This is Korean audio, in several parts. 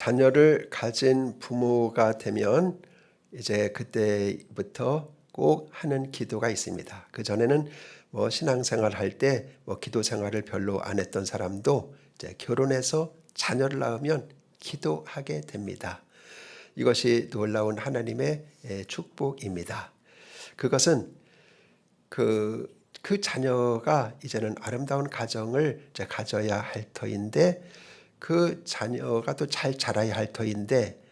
자녀를 가진 부모가 되면 이제 그때부터 꼭 하는 기도가 있습니다. 그전에는 신앙생활 할 때 기도 생활을 별로 안 했던 사람도 이제 결혼해서 자녀를 낳으면 기도하게 됩니다. 이것이 놀라운 하나님의 축복입니다. 그것은 그 자녀가 이제는 아름다운 가정을 이제 가져야 할 터인데, 그 자녀가 또 잘 자라야 할 터인데,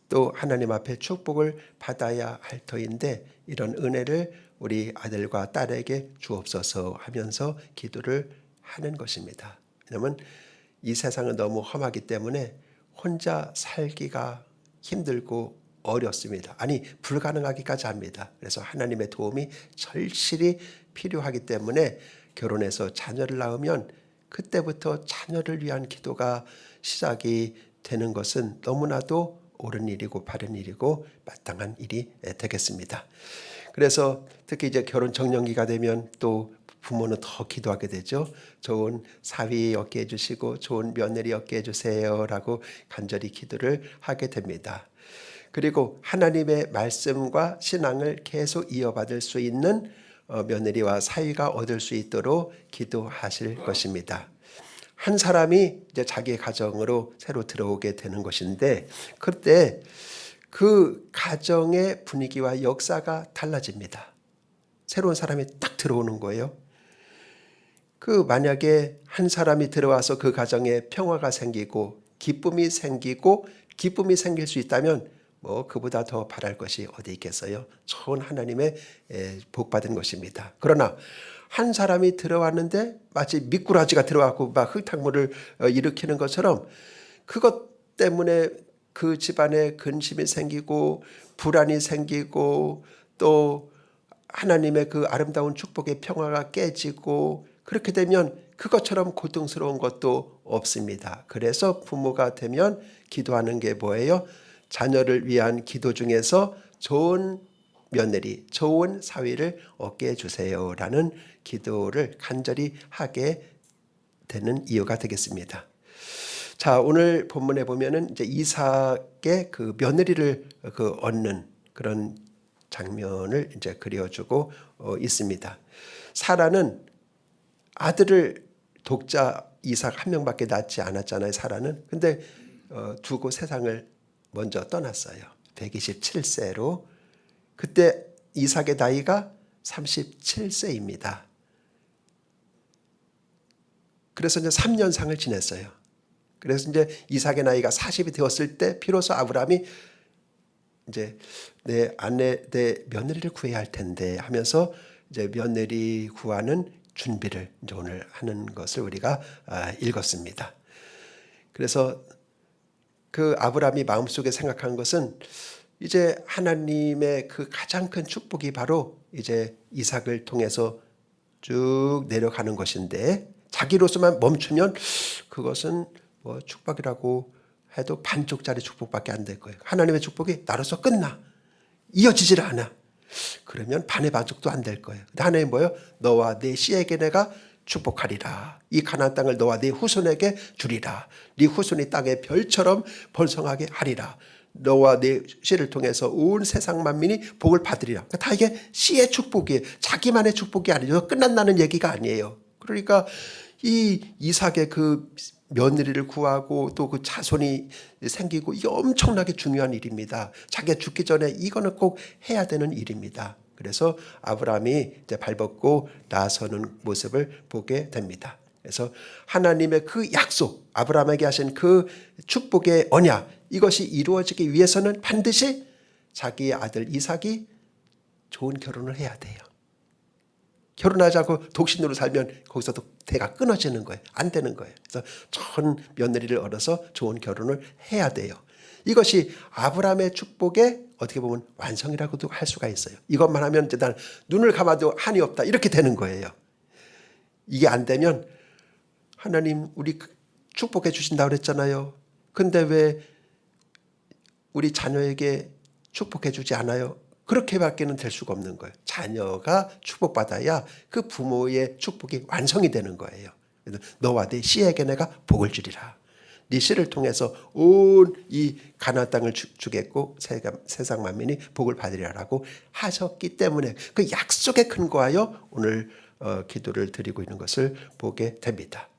또 하나님 앞에 축복을 받아야 할 터인데, 이런 은혜를 우리 아들과 딸에게 주옵소서 하면서 기도를 하는 것입니다. 왜냐하면 이 세상은 너무 험하기 때문에 혼자 살기가 힘들고 어렵습니다. 아니, 불가능하기까지 합니다. 그래서 하나님의 도움이 절실히 필요하기 때문에 결혼해서 자녀를 낳으면 그때부터 자녀를 위한 기도가 시작이 되는 것은 너무나도 옳은 일이고 바른 일이고 마땅한 일이 되겠습니다. 그래서 특히 이제 결혼 정년기가 되면 또 부모는 더 기도하게 되죠. 좋은 사위 얻게 해주시고 좋은 며느리 얻게 해주세요라고 간절히 기도를 하게 됩니다. 그리고 하나님의 말씀과 신앙을 계속 이어받을 수 있는 며느리와 사위가 얻을 수 있도록 기도하실 것입니다. 한 사람이 이제 자기의 가정으로 새로 들어오게 되는 것인데, 그때 그 가정의 분위기와 역사가 달라집니다. 새로운 사람이 딱 들어오는 거예요. 만약에 한 사람이 들어와서 그 가정에 평화가 생기고 기쁨이 생길 수 있다면 그보다 더 바랄 것이 어디 있겠어요? 좋은 하나님의 복받은 것입니다. 그러나 한 사람이 들어왔는데 마치 미꾸라지가 들어왔고 막 흙탕물을 일으키는 것처럼, 그것 때문에 그 집안에 근심이 생기고 불안이 생기고 또 하나님의 그 아름다운 축복의 평화가 깨지고, 그렇게 되면 그것처럼 고통스러운 것도 없습니다. 그래서 부모가 되면 기도하는 게 뭐예요? 자녀를 위한 기도 중에서 좋은 며느리, 좋은 사위를 얻게 해주세요라는 기도를 간절히 하게 되는 이유가 되겠습니다. 자, 오늘 본문에 보면은 이제 이삭의 그 며느리를 얻는 그런 장면을 이제 그려주고 있습니다. 사라는 아들을 독자 이삭 한 명밖에 낳지 않았잖아요, 사라는. 근데 두고 세상을 먼저 떠났어요. 127세로. 그때 이삭의 나이가 37세입니다. 그래서 이제 3년상을 지냈어요. 그래서 이제 이삭의 나이가 40이 되었을 때 비로소 아브라함이 이제 내 며느리를 구해야 할 텐데 하면서 이제 며느리 구하는 준비를 이제 오늘 하는 것을 우리가 읽었습니다. 그래서 그 아브라함이 마음속에 생각한 것은 이제 하나님의 그 가장 큰 축복이 바로 이제 이삭을 통해서 쭉 내려가는 것인데, 자기로서만 멈추면 그것은 축복이라고 해도 반쪽짜리 축복밖에 안 될 거예요. 하나님의 축복이 나로서 끝나, 이어지질 않아. 그러면 반의 반쪽도 안 될 거예요. 근데 하나님 뭐예요? 너와 네 씨에게 내가 축복하리라. 이 가나안 땅을 너와 네 후손에게 주리라. 네 후손이 땅의 별처럼 번성하게 하리라. 너와 네 씨를 통해서 온 세상 만민이 복을 받으리라. 그러니까 다 이게 씨의 축복이에요. 자기만의 축복이 아니죠. 끝난다는 얘기가 아니에요. 그러니까 이 이삭의 그 며느리를 구하고 또 그 자손이 생기고, 이게 엄청나게 중요한 일입니다. 자기가 죽기 전에 이거는 꼭 해야 되는 일입니다. 그래서 아브라함이 이제 발벗고 나서는 모습을 보게 됩니다. 그래서 하나님의 그 약속, 아브라함에게 하신 그 축복의 언약, 이것이 이루어지기 위해서는 반드시 자기의 아들 이삭이 좋은 결혼을 해야 돼요. 결혼하지 않고 독신으로 살면 거기서도 대가 끊어지는 거예요. 안 되는 거예요. 그래서 좋은 며느리를 얻어서 좋은 결혼을 해야 돼요. 이것이 아브라함의 축복의 어떻게 보면 완성이라고도 할 수가 있어요. 이것만 하면 이제 난 눈을 감아도 한이 없다, 이렇게 되는 거예요. 이게 안 되면 하나님 우리 축복해 주신다고 그랬잖아요. 근데 왜 우리 자녀에게 축복해 주지 않아요? 그렇게밖에는 될 수가 없는 거예요. 자녀가 축복받아야 그 부모의 축복이 완성이 되는 거예요. 너와 네 씨에게 내가 복을 주리라. 네 씨를 통해서 온 이 가나안 땅을 주겠고 세상 만민이 복을 받으리라고 하셨기 때문에 그 약속에 근거하여 오늘 기도를 드리고 있는 것을 보게 됩니다.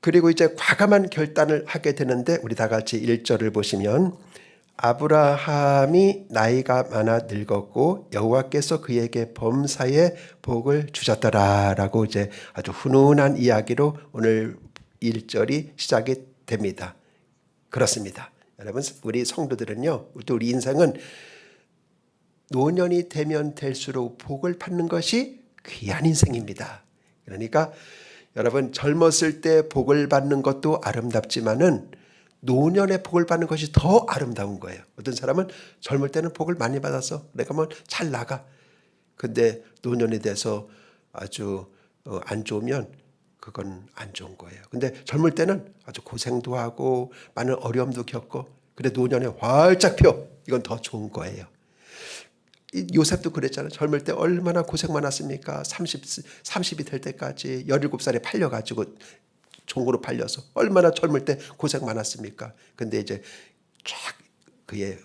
그리고 이제 과감한 결단을 하게 되는데 우리 다 같이 1절을 보시면 아브라함이 나이가 많아 늙었고 여호와께서 그에게 범사에 복을 주셨더라라고 이제 아주 훈훈한 이야기로 오늘 1절이 시작이 됩니다. 그렇습니다. 여러분 우리 성도들은요. 또 우리 인생은 노년이 되면 될수록 복을 받는 것이 귀한 인생입니다. 그러니까 여러분 젊었을 때 복을 받는 것도 아름답지만은 노년에 복을 받는 것이 더 아름다운 거예요. 어떤 사람은 젊을 때는 복을 많이 받아서 내가 뭐 잘 나가. 근데 노년이 돼서 아주 안 좋으면 그건 안 좋은 거예요. 근데 젊을 때는 아주 고생도 하고 많은 어려움도 겪고 근데 노년에 활짝 펴. 이건 더 좋은 거예요. 요셉도 그랬잖아요. 젊을 때 얼마나 고생 많았습니까? 30이 될 때까지 17살에 팔려가지고 종으로 팔려서 얼마나 젊을 때 고생 많았습니까? 근데 이제 쫙 그의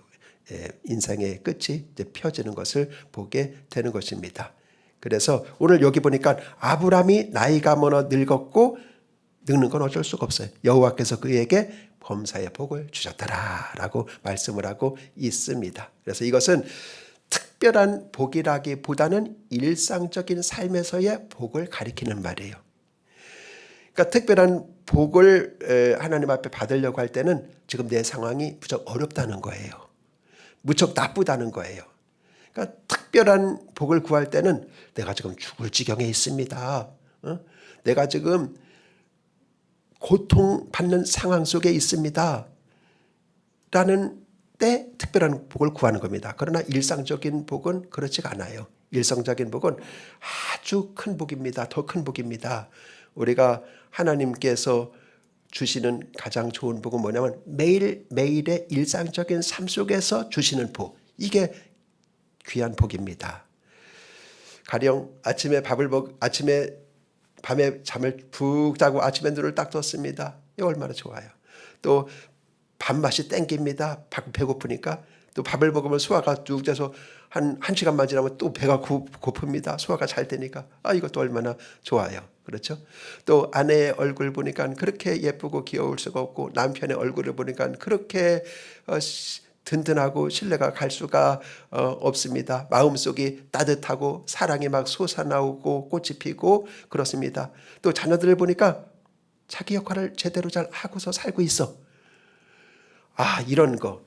인생의 끝이 이제 펴지는 것을 보게 되는 것입니다. 그래서 오늘 여기 보니까 아브라함이 나이가 많아 늙었고 늙는 건 어쩔 수가 없어요. 여호와께서 그에게 범사의 복을 주셨더라라고 말씀을 하고 있습니다. 그래서 이것은 특별한 복이라기보다는 일상적인 삶에서의 복을 가리키는 말이에요. 그러니까 특별한 복을 하나님 앞에 받으려고 할 때는 지금 내 상황이 무척 어렵다는 거예요. 무척 나쁘다는 거예요. 그러니까 특별한 복을 구할 때는 내가 지금 죽을 지경에 있습니다. 내가 지금 고통받는 상황 속에 있습니다. 라는 때 특별한 복을 구하는 겁니다. 그러나 일상적인 복은 그렇지가 않아요. 일상적인 복은 아주 큰 복입니다. 더 큰 복입니다. 우리가 하나님께서 주시는 가장 좋은 복은 뭐냐면 매일매일의 일상적인 삶 속에서 주시는 복. 이게 귀한 복입니다. 가령 아침에 밤에 잠을 푹 자고 아침에 눈을 딱 떴습니다. 이거 얼마나 좋아요. 또 밥맛이 땡깁니다. 배고프니까 또 밥을 먹으면 소화가 쭉 돼서 한 시간만 지나면 또 배가 고픕니다. 소화가 잘 되니까 이것도 얼마나 좋아요. 그렇죠? 또 아내의 얼굴 보니까 그렇게 예쁘고 귀여울 수가 없고 남편의 얼굴을 보니까 그렇게 든든하고 신뢰가 갈 수가 없습니다. 마음속이 따뜻하고 사랑이 막 솟아나오고 꽃이 피고 그렇습니다. 또 자녀들을 보니까 자기 역할을 제대로 잘 하고서 살고 있어. 이런 거.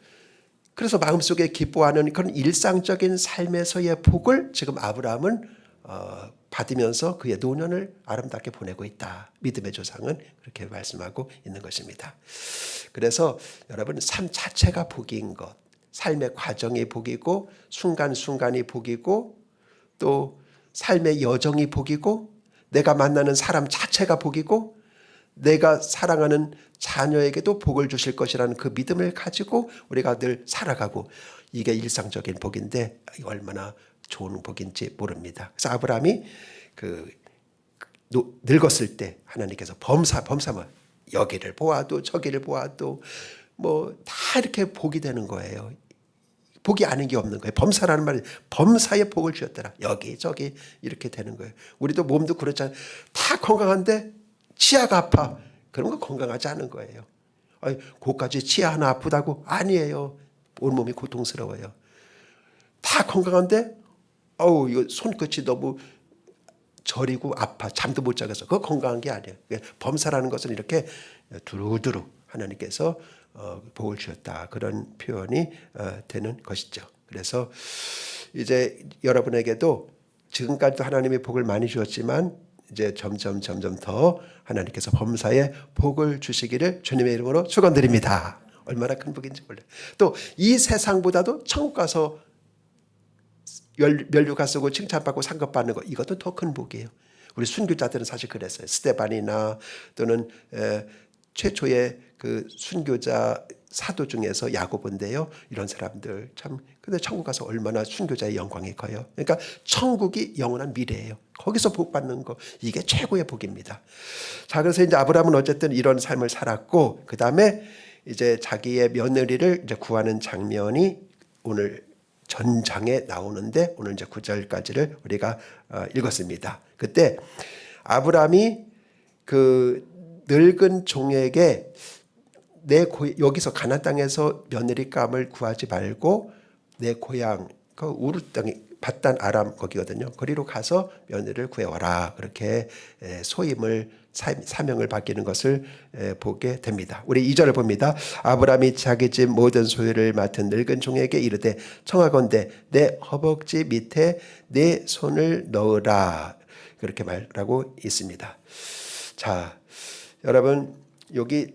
그래서 마음속에 기뻐하는 그런 일상적인 삶에서의 복을 지금 아브라함은 받으면서 그의 노년을 아름답게 보내고 있다. 믿음의 조상은 그렇게 말씀하고 있는 것입니다. 그래서 여러분 삶 자체가 복인 것, 삶의 과정이 복이고 순간순간이 복이고 또 삶의 여정이 복이고 내가 만나는 사람 자체가 복이고 내가 사랑하는 자녀에게도 복을 주실 것이라는 그 믿음을 가지고 우리가 늘 살아가고 이게 일상적인 복인데 얼마나 좋은 복인지 모릅니다. 그래서 아브라함이 늙었을 때 하나님께서 범사 여기를 보아도 저기를 보아도 뭐 다 이렇게 복이 되는 거예요. 복이 아닌 게 없는 거예요. 범사라는 말이 범사의 복을 주셨더라. 여기 저기 이렇게 되는 거예요. 우리도 몸도 그렇잖아요. 다 건강한데 치아가 아파. 그런 거 건강하지 않은 거예요. 그까지 치아 하나 아프다고? 아니에요. 온몸이 고통스러워요. 다 건강한데 이거 손끝이 너무 저리고 아파. 잠도 못 자겠어. 그거 건강한 게 아니에요. 범사라는 것은 이렇게 두루두루 하나님께서 복을 주셨다. 그런 표현이 되는 것이죠. 그래서 이제 여러분에게도 지금까지도 하나님이 복을 많이 주셨지만 이제 점점 더 하나님께서 범사에 복을 주시기를 주님의 이름으로 축원드립니다. 얼마나 큰 복인지 몰라요. 또 이 세상보다도 천국 가서 면류관 쓰고 칭찬받고 상급받는 거 이것도 더 큰 복이에요. 우리 순교자들은 사실 그랬어요. 스데반이나 또는 최초의 그 순교자 사도 중에서 야고보인데요. 이런 사람들 참 근데 천국 가서 얼마나 순교자의 영광이 커요. 그러니까 천국이 영원한 미래예요. 거기서 복 받는 거 이게 최고의 복입니다. 자, 그래서 이제 아브라함은 어쨌든 이런 삶을 살았고 그 다음에 이제 자기의 며느리를 이제 구하는 장면이 오늘 전장에 나오는데 오늘 이제 9절까지를 우리가 읽었습니다. 그때 아브라함이 그 늙은 종에게 여기서 가나안 땅에서 며느리감을 구하지 말고 내 고향 그 우르 땅이 밧단 아람 거기거든요. 거기로 가서 며느리를 구해와라. 그렇게 소임을 사명을 바뀌는 것을 보게 됩니다. 우리 2절을 봅니다. 아브라함이 자기 집 모든 소유를 맡은 늙은 종에게 이르되 청하건대 내 허벅지 밑에 내 손을 넣으라. 그렇게 말하고 있습니다. 자, 여러분 여기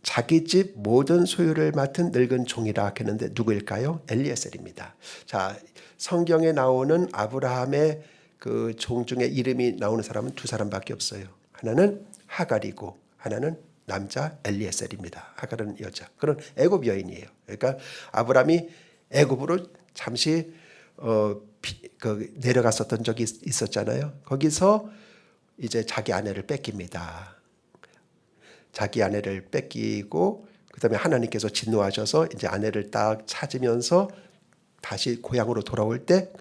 자기 집 모든 소유를 맡은 늙은 종이라 했는데 누구일까요? 엘리에셀입니다. 자, 성경에 나오는 아브라함의 그 종 중에 이름이 나오는 사람은 두 사람밖에 없어요. 하나는 하갈이고 하나는 남자 엘리에셀입니다. 하갈은 여자. 그런 애굽 여인이에요. 그러니까 아브라함이 애굽으로 잠시 내려갔었던 적이 있었잖아요. 거기서 이제 자기 아내를 뺏깁니다. 자기 아내를 뺏기고 그다음에 하나님께서 진노하셔서 이제 아내를 딱 찾으면서 다시 고향으로 돌아올 때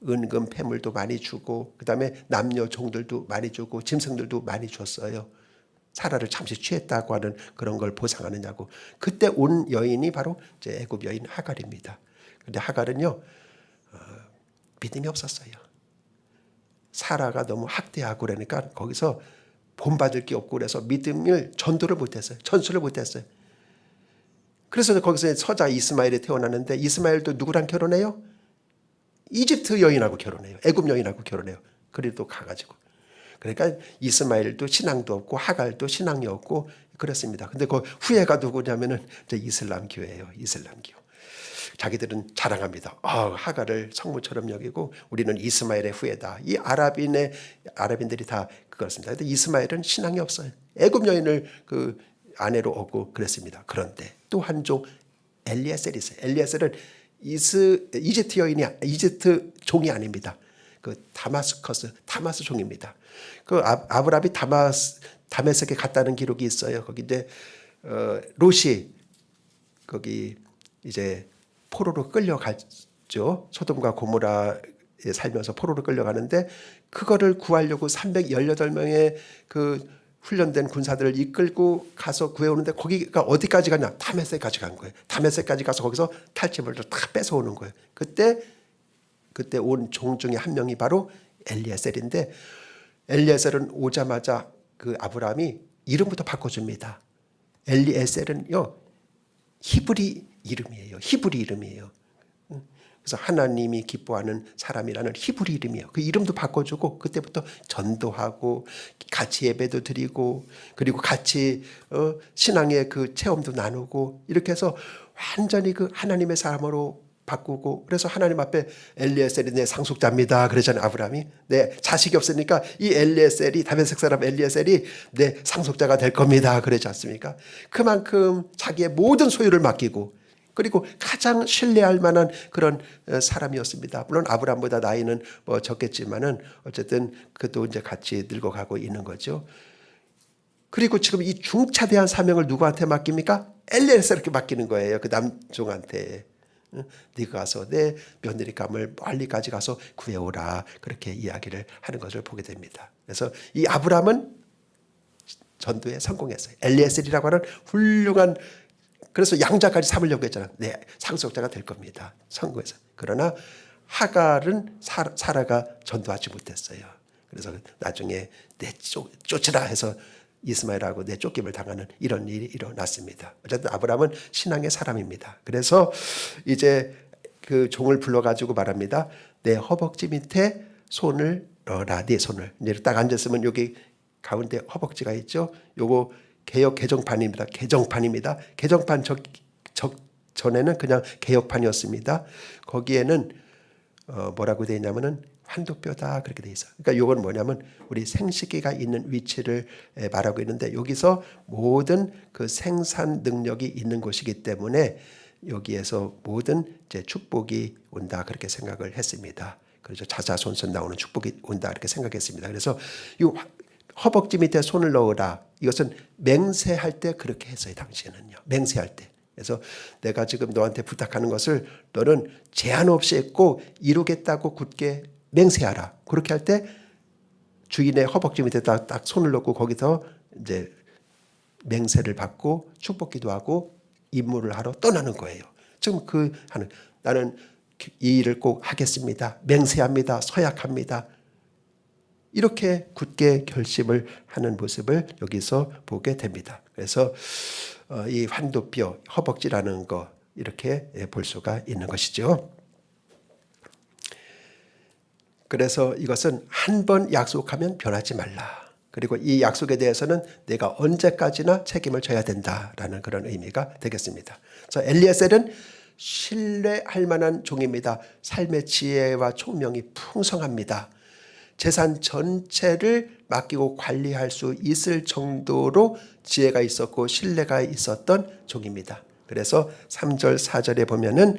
은금 패물도 많이 주고 그다음에 남녀 종들도 많이 주고 짐승들도 많이 줬어요. 사라를 잠시 취했다고 하는 그런 걸 보상하느냐고. 그때 온 여인이 바로 이제 애굽 여인 하갈입니다. 근데 하갈은요 믿음이 없었어요. 사라가 너무 학대하고 그러니까 거기서 본받을 게 없고 그래서 믿음을 전도를 못했어요. 전수를 못했어요. 그래서 거기서 서자 이스마엘이 태어나는데 이스마엘도 누구랑 결혼해요? 이집트 여인하고 결혼해요. 애굽 여인하고 결혼해요. 그래도 가가지고. 그러니까 이스마엘도 신앙도 없고 하갈도 신앙이 없고 그렇습니다. 근데 그 후예가 누구냐면은 이제 이슬람교예요. 이슬람교. 자기들은 자랑합니다. 하갈을 성모처럼 여기고 우리는 이스마엘의 후예다. 이 아랍인들이 다 그렇습니다. 근데 이스마엘은 신앙이 없어요. 애굽 여인을 그 아내로 얻고 그랬습니다. 그런데 또 한 종 엘리에셀이 있어요. 엘리에셀은 이집트 종이 아닙니다. 그 다마스 종입니다. 그 아브라함이 다메섹에 갔다는 기록이 있어요. 거기 이제 롯이 거기 이제 포로로 끌려갔죠. 소돔과 고모라에 살면서 포로로 끌려가는데 그거를 구하려고 318명의 그 훈련된 군사들을 이끌고 가서 구해오는데 거기가 어디까지 가냐? 다메섹까지 간 거예요. 다메섹까지 가서 거기서 탈취물을 다 뺏어오는 거예요. 그때 온 종 중에 한 명이 바로 엘리에셀인데 엘리에셀은 오자마자 그 아브라함이 이름부터 바꿔줍니다. 엘리에셀은요 히브리 이름이에요. 그래서 하나님이 기뻐하는 사람이라는 히브리 이름이에요. 그 이름도 바꿔주고 그때부터 전도하고 같이 예배도 드리고 그리고 같이 신앙의 그 체험도 나누고 이렇게 해서 완전히 그 하나님의 사람으로 바꾸고 그래서 하나님 앞에 엘리에셀이 내 상속자입니다. 그러잖아요. 아브라함이. 내 자식이 없으니까 이 엘리에셀이 다메섹 사람 엘리에셀이 내 상속자가 될 겁니다. 그러지 않습니까? 그만큼 자기의 모든 소유를 맡기고 그리고 가장 신뢰할 만한 그런 사람이었습니다. 물론 아브라함보다 나이는 뭐 적겠지만은 어쨌든 그도 이제 같이 늙어가고 있는 거죠. 그리고 지금 이 중차대한 사명을 누구한테 맡깁니까? 엘리에셀에게 맡기는 거예요. 그 남종한테. 네가 가서 내 며느리감을 멀리까지 가서 구해오라. 그렇게 이야기를 하는 것을 보게 됩니다. 그래서 이 아브라함은 전도에 성공했어요. 엘리에셀이라고 하는 훌륭한 그래서 양자까지 삼으려고 했잖아요. 네, 상속자가 될 겁니다. 성공해서. 그러나 하갈은 사라가 전도하지 못했어요. 그래서 나중에 쫓으라 해서 이스마엘하고 내쫓김을 당하는 이런 일이 일어났습니다. 어쨌든 아브라함은 신앙의 사람입니다. 그래서 이제 그 종을 불러가지고 말합니다. 내 허벅지 밑에 손을 넣어라. 네 손을. 이제 딱 앉았으면 여기 가운데 허벅지가 있죠. 요거 개정판입니다. 개정판 전에는 그냥 개혁판이었습니다. 거기에는 뭐라고 되어 있냐면은 환도뼈다 그렇게 돼 있어. 그러니까 이건 뭐냐면 우리 생식기가 있는 위치를 말하고 있는데 여기서 모든 그 생산 능력이 있는 곳이기 때문에 여기에서 모든 이제 축복이 온다 그렇게 생각을 했습니다. 그래서 자자손손 나오는 축복이 온다 이렇게 생각했습니다. 그래서 이 허벅지 밑에 손을 넣으라. 이것은 맹세할 때 그렇게 했어요. 당시에는요. 맹세할 때. 그래서 내가 지금 너한테 부탁하는 것을 너는 제한 없이 했고 이루겠다고 굳게 맹세하라. 그렇게 할 때 주인의 허벅지 밑에 딱 손을 넣고 거기서 이제 맹세를 받고 축복기도 하고 임무를 하러 떠나는 거예요. 지금 그 하는 나는 이 일을 꼭 하겠습니다. 맹세합니다. 서약합니다. 이렇게 굳게 결심을 하는 모습을 여기서 보게 됩니다. 그래서 이 환도뼈, 허벅지라는 거 이렇게 볼 수가 있는 것이죠. 그래서 이것은 한 번 약속하면 변하지 말라. 그리고 이 약속에 대해서는 내가 언제까지나 책임을 져야 된다라는 그런 의미가 되겠습니다. 그래서 엘리에셀은 신뢰할 만한 종입니다. 삶의 지혜와 총명이 풍성합니다. 재산 전체를 맡기고 관리할 수 있을 정도로 지혜가 있었고 신뢰가 있었던 종입니다. 그래서 3절 4절에 보면은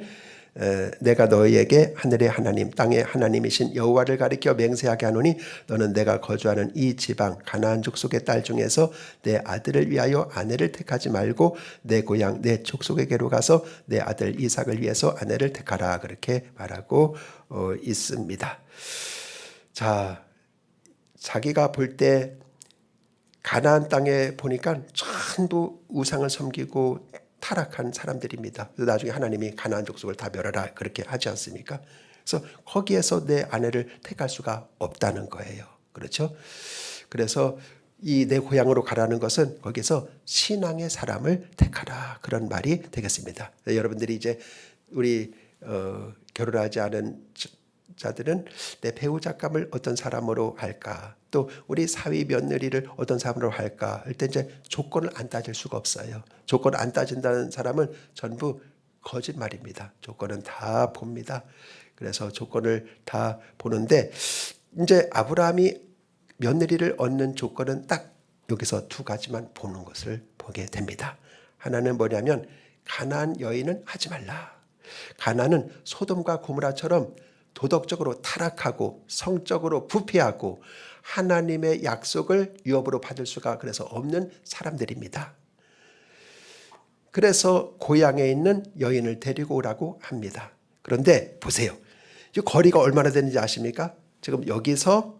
내가 너희에게 하늘의 하나님 땅의 하나님이신 여호와를 가리켜 맹세하게 하노니 너는 내가 거주하는 이 지방 가나안 족속의 딸 중에서 내 아들을 위하여 아내를 택하지 말고 내 고향 내 족속에게로 가서 내 아들 이삭을 위해서 아내를 택하라 그렇게 말하고 있습니다. 자, 자기가 볼 때 가나안 땅에 보니까 전부 우상을 섬기고 타락한 사람들입니다. 나중에 하나님이 가나안 족속을 다 멸하라 그렇게 하지 않습니까? 그래서 거기에서 내 아내를 택할 수가 없다는 거예요. 그렇죠? 그래서 이 내 고향으로 가라는 것은 거기서 신앙의 사람을 택하라 그런 말이 되겠습니다. 여러분들이 이제 우리 결혼하지 않은 자들은 내 배우자감을 어떤 사람으로 할까? 또 우리 사위 며느리를 어떤 사람으로 할까? 할 때 이제 조건을 안 따질 수가 없어요. 조건을 안 따진다는 사람은 전부 거짓말입니다. 조건은 다 봅니다. 그래서 조건을 다 보는데 이제 아브라함이 며느리를 얻는 조건은 딱 여기서 두 가지만 보는 것을 보게 됩니다. 하나는 뭐냐면 가나안 여인은 하지 말라. 가나안은 소돔과 고모라처럼 도덕적으로 타락하고 성적으로 부패하고 하나님의 약속을 유업으로 받을 수가 그래서 없는 사람들입니다. 그래서 고향에 있는 여인을 데리고 오라고 합니다. 그런데 보세요. 이 거리가 얼마나 되는지 아십니까? 지금 여기서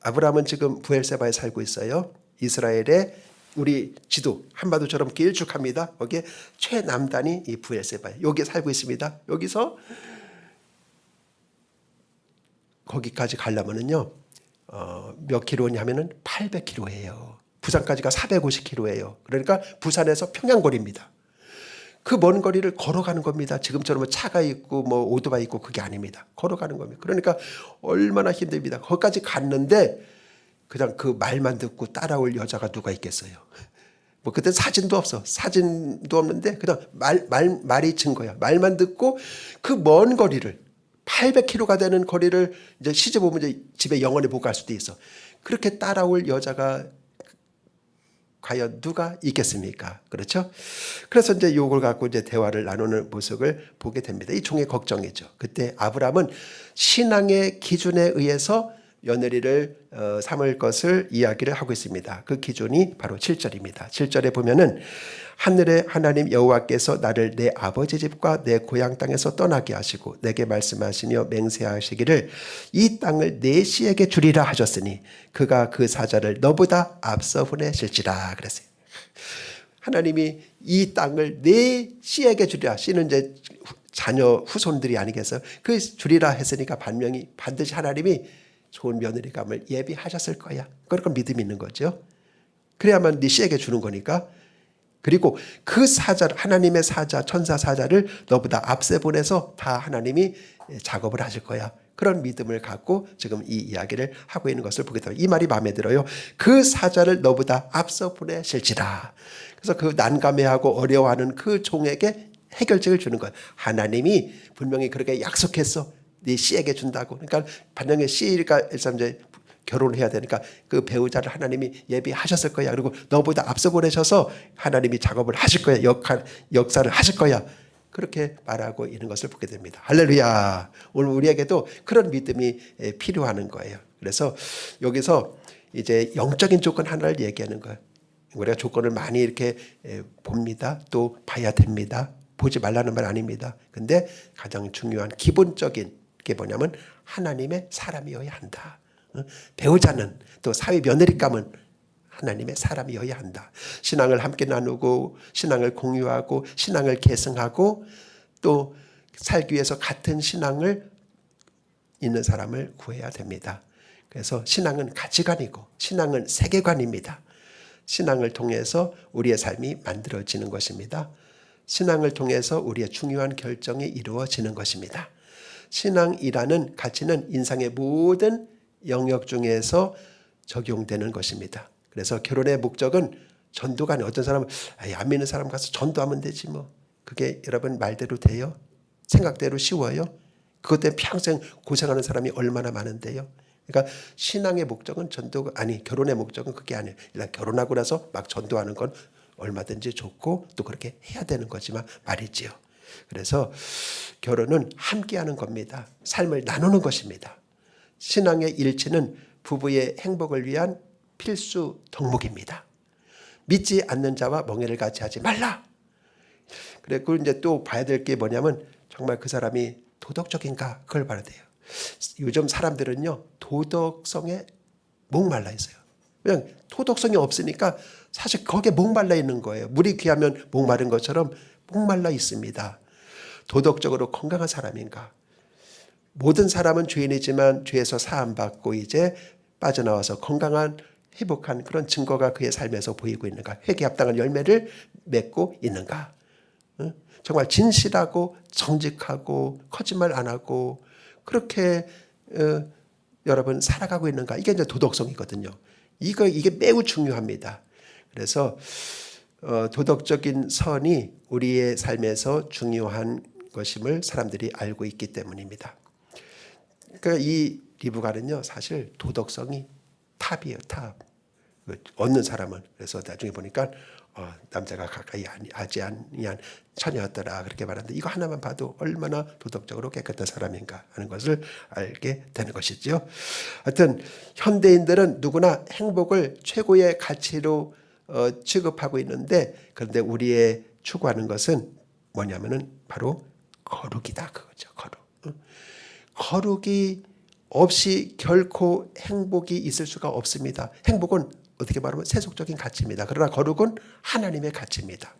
아브라함은 지금 부엘세바에 살고 있어요. 이스라엘의 우리 지도 한반도처럼 길쭉합니다. 거기에 최남단이 이 부엘세바에 여기에 살고 있습니다. 여기서 거기까지 가려면은요 몇 킬로냐 하면은 800킬로예요. 부산까지가 450킬로예요. 그러니까 부산에서 평양거리입니다. 그 먼 거리를 걸어가는 겁니다. 지금처럼 차가 있고 뭐 오토바이 있고 그게 아닙니다. 걸어가는 겁니다. 그러니까 얼마나 힘듭니다. 거기까지 갔는데 그냥 그 말만 듣고 따라올 여자가 누가 있겠어요. 뭐 그때 사진도 없어. 사진도 없는데 그냥 말이 증거야. 말만 듣고 그 먼 거리를 800km가 되는 거리를 이제 시집 오면 이제 집에 영원히 못 갈 수도 있어. 그렇게 따라올 여자가 과연 누가 있겠습니까? 그렇죠? 그래서 이제 요걸 갖고 이제 대화를 나누는 모습을 보게 됩니다. 이 종의 걱정이죠. 그때 아브라함은 신앙의 기준에 의해서 며느리를 삼을 것을 이야기를 하고 있습니다. 그 기준이 바로 7절입니다. 7절에 보면은 하늘의 하나님 여호와께서 나를 내 아버지 집과 내 고향 땅에서 떠나게 하시고 내게 말씀하시며 맹세하시기를 이 땅을 내 씨에게 주리라 하셨으니 그가 그 사자를 너보다 앞서 보내실지라 그랬어요. 하나님이 이 땅을 내 씨에게 주리라. 씨는 이제 자녀 후손들이 아니겠어요? 그 주리라 했으니까 반드시 하나님이 좋은 며느리감을 예비하셨을 거야. 그러니까 믿음이 있는 거죠. 그래야만 네 씨에게 주는 거니까. 그리고 그 사자, 하나님의 사자, 천사 사자를 너보다 앞서 보내서 다 하나님이 작업을 하실 거야. 그런 믿음을 갖고 지금 이 이야기를 하고 있는 것을 보게 됩니다. 이 말이 마음에 들어요. 그 사자를 너보다 앞서 보내실지라. 그래서 그 난감해하고 어려워하는 그 종에게 해결책을 주는 거예요. 하나님이 분명히 그렇게 약속했어. 네 씨에게 준다고. 그러니까 반영의 씨가 이제 결혼을 해야 되니까 그 배우자를 하나님이 예비하셨을 거야. 그리고 너보다 앞서 보내셔서 하나님이 작업을 하실 거야. 역사를 하실 거야. 그렇게 말하고 있는 것을 보게 됩니다. 할렐루야. 오늘 우리에게도 그런 믿음이 필요한 거예요. 그래서 여기서 이제 영적인 조건 하나를 얘기하는 거예요. 우리가 조건을 많이 이렇게 봅니다. 또 봐야 됩니다. 보지 말라는 말 아닙니다. 근데 가장 중요한 기본적인 게 뭐냐면 하나님의 사람이어야 한다. 배우자는 또 사위 며느리감은 하나님의 사람이어야 한다. 신앙을 함께 나누고 신앙을 공유하고 신앙을 계승하고 또 살기 위해서 같은 신앙을 있는 사람을 구해야 됩니다. 그래서 신앙은 가치관이고 신앙은 세계관입니다. 신앙을 통해서 우리의 삶이 만들어지는 것입니다. 신앙을 통해서 우리의 중요한 결정이 이루어지는 것입니다. 신앙이라는 가치는 인생의 모든 영역 중에서 적용되는 것입니다. 그래서 결혼의 목적은 전도가 아니에요. 어떤 사람은 안 믿는 사람 가서 전도하면 되지 뭐. 그게 여러분 말대로 돼요? 생각대로 쉬워요? 그것 때문에 평생 고생하는 사람이 얼마나 많은데요. 그러니까 신앙의 목적은 전도가 아니 결혼의 목적은 그게 아니에요. 일단 결혼하고 나서 막 전도하는 건 얼마든지 좋고 또 그렇게 해야 되는 거지만 말이지요. 그래서 결혼은 함께하는 겁니다. 삶을 나누는 것입니다. 신앙의 일치는 부부의 행복을 위한 필수 덕목입니다. 믿지 않는 자와 멍에를 같이 하지 말라. 그리고 이제 또 봐야 될 게 뭐냐면 정말 그 사람이 도덕적인가 그걸 봐야 돼요. 요즘 사람들은요 도덕성에 목말라 있어요. 그냥 도덕성이 없으니까 사실 거기에 목말라 있는 거예요. 물이 귀하면 목마른 것처럼 목말라 있습니다. 도덕적으로 건강한 사람인가? 모든 사람은 죄인이지만 죄에서 사함받고 이제 빠져나와서 건강한 회복한 그런 증거가 그의 삶에서 보이고 있는가? 회개 합당한 열매를 맺고 있는가? 정말 진실하고 정직하고 거짓말 안 하고 그렇게 여러분 살아가고 있는가? 이게 이제 도덕성이거든요. 이게 매우 중요합니다. 그래서 도덕적인 선이 우리의 삶에서 중요한 것임을 사람들이 알고 있기 때문입니다. 그러니까 이 리브가는요 사실 도덕성이 탑이에요. 탑. 얻는 사람은. 그래서 나중에 보니까 남자가 가까이 하지 아니한 처녀였더라 그렇게 말하는데 이거 하나만 봐도 얼마나 도덕적으로 깨끗한 사람인가 하는 것을 알게 되는 것이죠. 하여튼 현대인들은 누구나 행복을 최고의 가치로 취급하고 있는데 그런데 우리의 추구하는 것은 뭐냐면은 바로 거룩이다 그거죠. 거룩이 없이 결코 행복이 있을 수가 없습니다. 행복은 어떻게 말하면 세속적인 가치입니다. 그러나 거룩은 하나님의 가치입니다.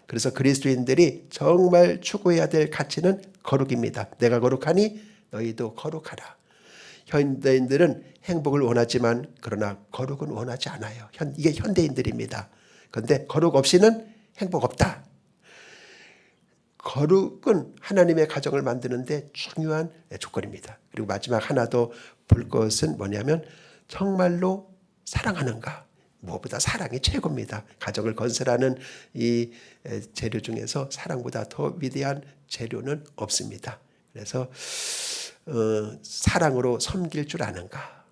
그래서 그리스도인들이 정말 추구해야 될 가치는 거룩입니다. 내가 거룩하니 너희도 거룩하라. 현대인들은 행복을 원하지만 그러나 거룩은 원하지 않아요. 이게 현대인들입니다. 그런데 거룩 없이는 행복 없다. 거룩은 하나님의 가정을 만드는데 중요한 조건입니다. 그리고 마지막 하나 더 볼 것은 뭐냐면 정말로 사랑하는가. 무엇보다 사랑이 최고입니다. 가정을 건설하는 이 재료 중에서 사랑보다 더 위대한 재료는 없습니다. 그래서 사랑으로 섬길 줄 아는가.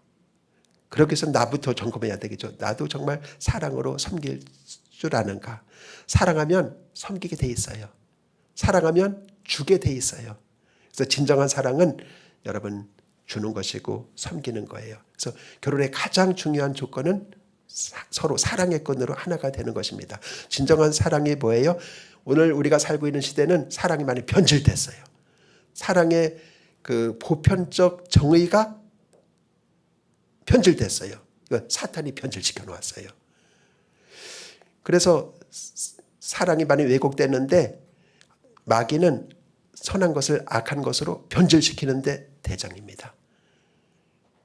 그렇게 해서 나부터 점검해야 되겠죠. 나도 정말 사랑으로 섬길 줄 아는가. 사랑하면 섬기게 돼 있어요. 사랑하면 주게 돼 있어요. 그래서 진정한 사랑은 여러분 주는 것이고 섬기는 거예요. 그래서 결혼의 가장 중요한 조건은 서로 사랑의 끈으로 하나가 되는 것입니다. 진정한 사랑이 뭐예요? 오늘 우리가 살고 있는 시대는 사랑이 많이 변질됐어요. 사랑의 그 보편적 정의가 변질됐어요. 사탄이 변질시켜 놓았어요. 그래서 사랑이 많이 왜곡됐는데 마귀는 선한 것을 악한 것으로 변질시키는데 대장입니다.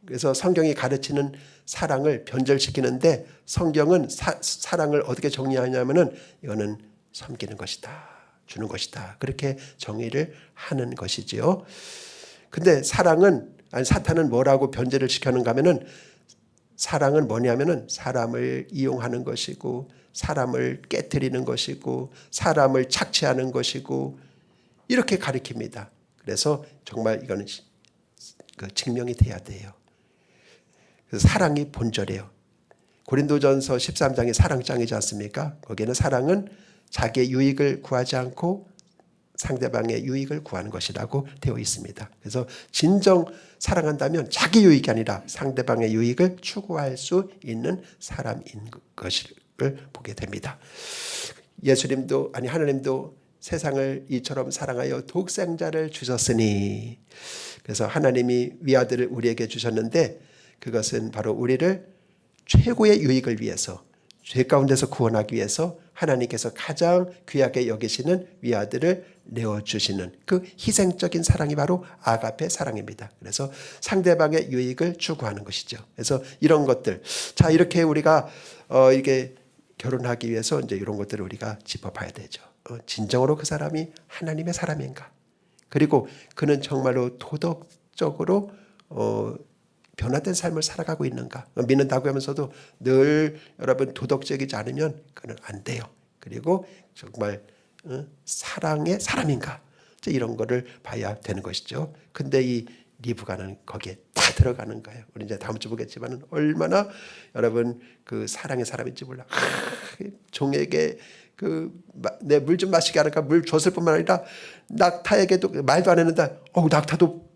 그래서 성경이 가르치는 사랑을 변절시키는데 성경은 사랑을 어떻게 정의하냐면은 이거는 섬기는 것이다. 주는 것이다. 그렇게 정의를 하는 것이지요. 근데 사탄은 뭐라고 변제를 시켜는가 하면은 사랑은 뭐냐면은 사람을 이용하는 것이고 사람을 깨트리는 것이고 사람을 착취하는 것이고 이렇게 가리킵니다. 그래서 정말 이거는 그 증명이 돼야 돼요. 그래서 사랑이 본절이에요. 고린도전서 13장이 사랑장이지 않습니까? 거기에는 사랑은 자기의 유익을 구하지 않고 상대방의 유익을 구하는 것이라고 되어 있습니다. 그래서 진정 사랑한다면 자기 유익이 아니라 상대방의 유익을 추구할 수 있는 사람인 것을 보게 됩니다. 예수님도 아니 하나님도 세상을 이처럼 사랑하여 독생자를 주셨으니, 그래서 하나님이 위아들을 우리에게 주셨는데 그것은 바로 우리를 최고의 유익을 위해서, 죄 가운데서 구원하기 위해서 하나님께서 가장 귀하게 여기시는 위아들을 내어주시는 그 희생적인 사랑이 바로 아가페 사랑입니다. 그래서 상대방의 유익을 추구하는 것이죠. 그래서 이런 것들, 자 이렇게 우리가 이게 결혼하기 위해서 이제 이런 것들을 우리가 짚어봐야 되죠. 진정으로 그 사람이 하나님의 사람인가? 그리고 그는 정말로 도덕적으로 변화된 삶을 살아가고 있는가? 믿는다고 하면서도 늘 여러분 도덕적이지 않으면 그는 안 돼요. 그리고 정말 사랑의 사람인가? 이런 거를 봐야 되는 것이죠. 근데 이 리브가는 거기에 다 들어가는 거예요. 우리 이제 다음 주 보겠지만은 얼마나 여러분 그 사랑의 사람인지 몰라. 종에게 내 물 좀 마시게 하니까 물 줬을 뿐만 아니라 낙타에게도 말도 안 했는데 낙타도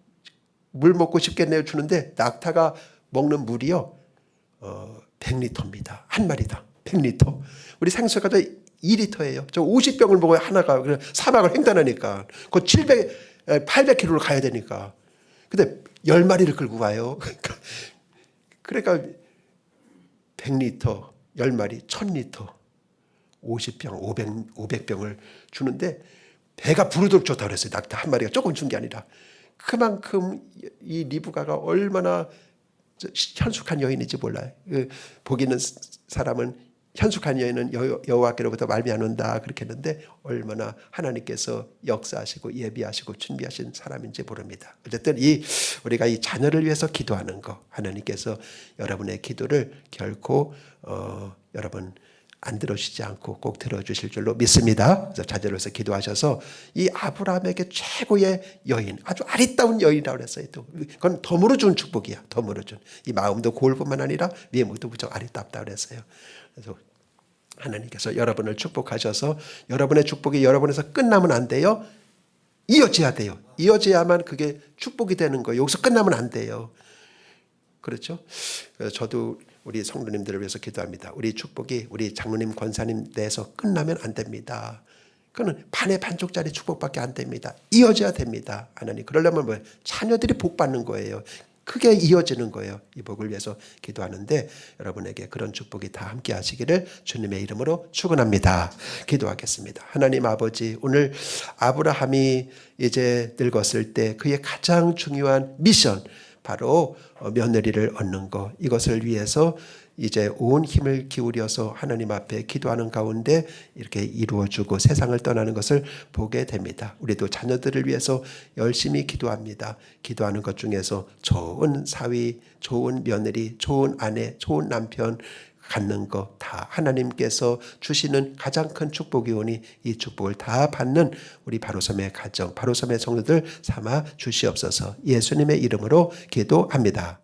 물 먹고 싶겠네요 주는데 낙타가 먹는 물이요 100리터입니다. 한 마리당 100리터. 우리 생수가도 2리터예요. 저 50병을 먹어야 하나가 사막을 횡단하니까 그 800km를 가야 되니까. 근데 10마리를 끌고 가요. 그러니까 100리터 10마리 1000리터 50병 500병을 주는데 배가 부르도록 좋다고 그랬어요. 낙타 한 마리가 조금 준 게 아니라. 그만큼 이 리브가가 얼마나 현숙한 여인인지 몰라요. 복 있는 사람은 현숙한 여인은 여호와께로부터 말미암는다 그렇게 했는데 얼마나 하나님께서 역사하시고 예비하시고 준비하신 사람인지 모릅니다. 어쨌든 우리가 이 자녀를 위해서 기도하는 거, 하나님께서 여러분의 기도를 결코 여러분 안 들어주시지 않고 꼭 들어주실 줄로 믿습니다. 그래서 자녀를 위해서 기도하셔서 이 아브라함에게 최고의 여인, 아주 아리따운 여인이라고 그랬어요. 또 그건 덤으로 준 축복이야. 덤으로 준. 이 마음도 고울 뿐만 아니라 외모도 무척 아리따웠다고 그랬어요. 그래서 하나님께서 여러분을 축복하셔서 여러분의 축복이 여러분에서 끝나면 안 돼요. 이어져야 돼요. 이어져야만 그게 축복이 되는 거예요. 여기서 끝나면 안 돼요. 그렇죠? 그래서 저도 우리 성도님들을 위해서 기도합니다. 우리 축복이 우리 장로님, 권사님 내에서 끝나면 안 됩니다. 그거는 반의 반쪽짜리 축복밖에 안 됩니다. 이어져야 됩니다. 하나님 그러려면 뭐예요? 자녀들이 복 받는 거예요. 크게 이어지는 거예요. 이 복을 위해서 기도하는데 여러분에게 그런 축복이 다 함께 하시기를 주님의 이름으로 축원합니다. 기도하겠습니다. 하나님 아버지, 오늘 아브라함이 이제 늙었을 때 그의 가장 중요한 미션, 바로 며느리를 얻는 것, 이것을 위해서 이제 온 힘을 기울여서 하나님 앞에 기도하는 가운데 이렇게 이루어주고 세상을 떠나는 것을 보게 됩니다. 우리도 자녀들을 위해서 열심히 기도합니다. 기도하는 것 중에서 좋은 사위, 좋은 며느리, 좋은 아내, 좋은 남편 갖는 것 다 하나님께서 주시는 가장 큰 축복이 오니 이 축복을 다 받는 우리 바로섬의 가정, 바로섬의 성도들 삼아 주시옵소서. 예수님의 이름으로 기도합니다.